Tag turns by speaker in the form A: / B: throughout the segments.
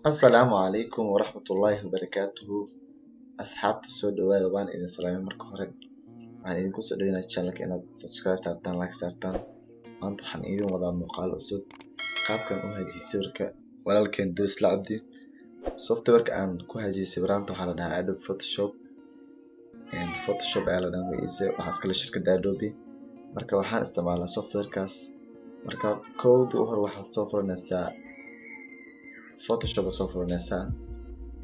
A: Assalaamu calaykum waraxmatullaahi wabarakaatuhu. Asxaabta soo dhawaada, waan idin salaamay marka hore. Waxaan idinku soo dhaweynaa channelka inaad subscribe saartaan, like saartaan. Maanta waxaan idin wadaa muuqaal cusub, qaabkan u hagaajiyo sawirka walaalkeen Dirsla Cabdi. Software-ka aan ku hagaajiyo sawiraanta waxaa la dhahaa Adobe Photoshop. Photoshop ayaa la dhahaa magaciisa, waxaa iskale shirkadda Adobe. Marka waxaan isticmaalnaa software-kaas. Marka kowda u hor waxaad soo furanaysaa Photoshop soo furanaysaa,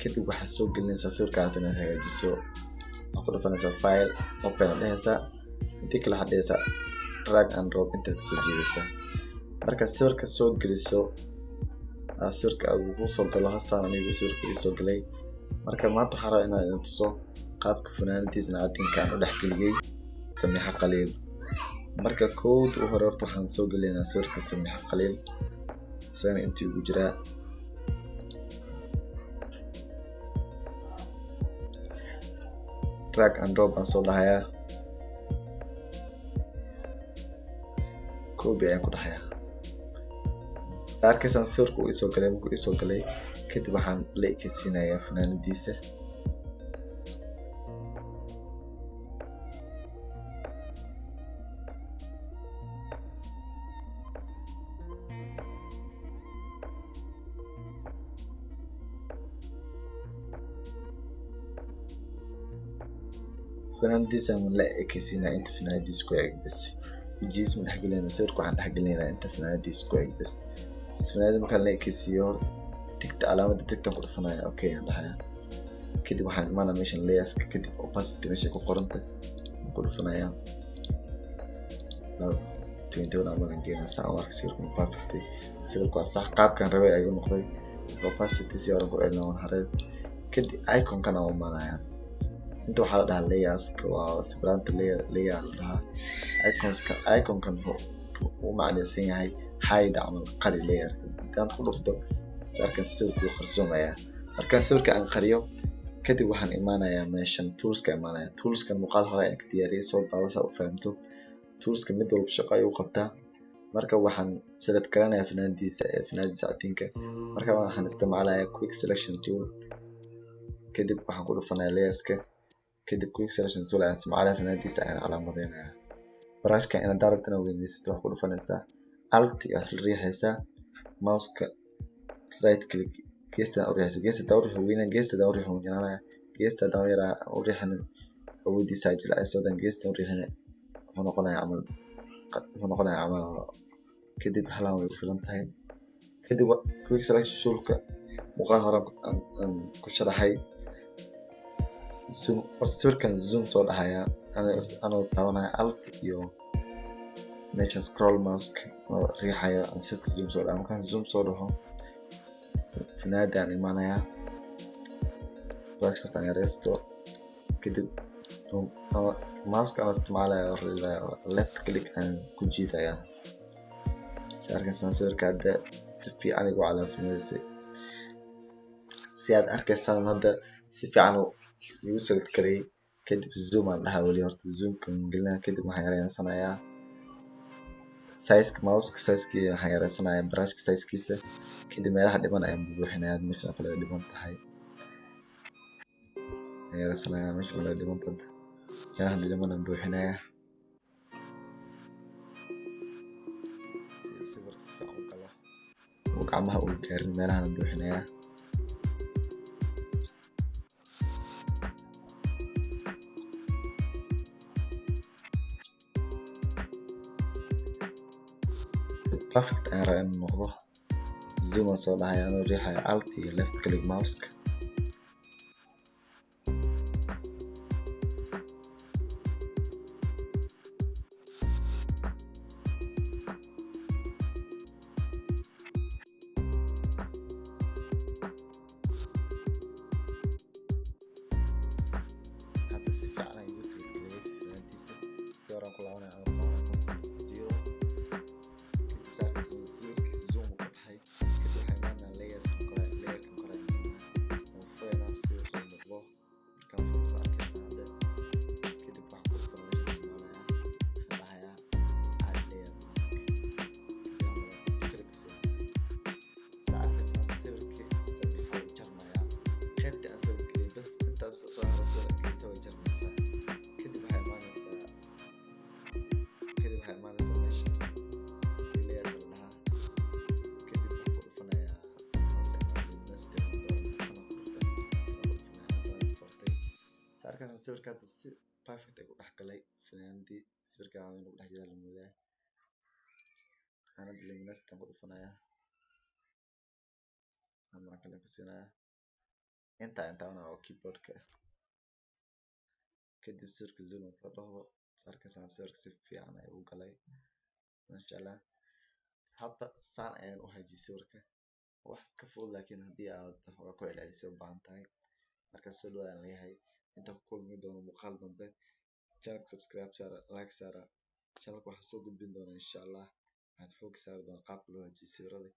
A: kadib waxaad soo gelinaysaa sawirka aad inaad hagaajiso. Waxaad ku dhufanaysaa file, open aad dhehaysaa, intii kale waxaad dhehaysaa drag and drop inta ka soo jiidaysaa. Marka sawirka soo geliso, sawirka ugu soo galo hasaan aniga sawirka ii soo galay. Marka maanta waxaan rabaa inaan idin tuso qaabka funaanadiisna cadinka aan u dhexgeliyay Samiixa Khaliil. Marka kowda u hor horta waxaan soo gelinaynaa sawirka Samiixa Khaliil, isagana intii ugu jiraa. Drag and drop aan soo dhahayaa, copy ayaan ku dhahayaa. Arkaysaan sawirka uu isoo galay, markuu isoo galay kadib waxaan la ekaysiinayaa funaanadiisa. funaanadiisa aan la ekaysiinaa inta funaanadiisa ku eg bas. Wajigiisa ma dhexgelinayna, sawirka waxaan dhexgelinaynaa inta funaanadiisa ku eg bas. Funaanada markaan la ekaysiiyo tigta calaamadda tigtaan ku dhufanayaa, okay aan dhahayaa. Kadib waxaan imaanaa meeshan layerska, kadib opacity meesha ku qoranta ku dhufanayaa 21 amalan geenaa saa u arka sawirka perfect. Sawirka waa sax, qaabkan rabay ayuu noqday. Opacity si hore ku celina waan hareed. Kadib icon-kan aan u imaanayaa. Inta waxaa la dhahaa layerska, waa sawiraanta layer la dhahaa. Icon-kan uu macnaysan yahay hide ama qari layerka. Intaan ku dhufto saarkan sawirka wuu qarsoomayaa. Markaan sawirka aan qariyo kadib waxaan imaanayaa meeshan toolska imaanayaa. Toolskan muuqaal hore ayaan ka diyaariyay, soo daawasa u fahamto. Toolska mid walba shaqo ayuu qabtaa. Marka waxaan select garanayaa funaanadiisa cadinka. Marka waxaan isticmaalayaa quick selection tool, kadib waxaan ku dhufanayaa layerska, kadib quick selection tool ayaan isticmaalayaa, funaanadiisa ayaan calaamadeynayaa. Brushka inaad direct inaad weynaysato waxaad ku dhufanaysaa alt iyo aad riixaysaa mouse-ka right click geesta u riixaysaa. Geesta hadaa u riixo weynaan, geesta hadaa u riixo weynaanaya, geesta hadaa u yaraa u riixin awoodiisa jilcayso, dan geesta u riixin wuxuu noqonayaa camal. Kadib halaan way ku filan tahay. Kadib quick selection toolka muuqaal hore aan ku sharaxay. Sawirkan zoom soo dhahayaa anoo taabanaya alt iyo meeshan scroll mouse riixayo aan sawirka zoom soo dhahaa. Markaan zoom soo dhaho funaanada aan imaanayaa, brushka aan yareysto, kadib mouse-ka aan isticmaalayo left click aan ku jiidayaa. Arkaysaan sawirka hadda si fiican igu calaamadeysay. Si aad arkaysaan hadda si fiican igu select gareeyay. Kadib zoom aan dhahaa, weli horta zoom-ka gelinaa. Kadib waxaan yareysanayaa size-ka mouse-ka, size-kii waxaan yareysanayaa brushka size-kiisa. Kadib meelaha dhiman ayaan buuxinayaa, meesha kale dhiman tahay ayaan yareysanayaa, meesha kale dhiman tahay meelaha dhiman ayaan buuxinayaa. Sawirka si fiican u galo oo gacmaha uu gaarin meelaha aan buuxinayaa. Perfect ayaan rabaa inuu noqdo. Zoom aan soo dhahayaa anoo riixaya alt iyo left click mouse-ka. Hadda si fiican ayuu u tirtiriyay funaanadiisa. Si horaan ku laabanaya aan zero. Sawirkiisa zoom u baxay. Kadib waxaan imaanaa layerkan kore. markaas sawirka hadda si perfect ay ku dhex galay finaanadii sawirka inuu ku dhex jira la moodaa aanad luminosity ku dhufanaya ama kale ku siinaya inta oo keyboardka kadib sawirka zoom ka dhaho markaas sawirka si fiican ay u galay masha Allah hadda saan ayaan u hagaajiyay sawirka wax iska fudud laakiin hadii aad wax ku celcelisay u baahan tahay marka soo dhawaada leeyahay inta ku kulmi doono muuqaal dambe channel subscribe saara like saara channel waxa soo gudbin doona insha Allah waxaan xoog saari doona qaabka loo hagaajiyo sawirada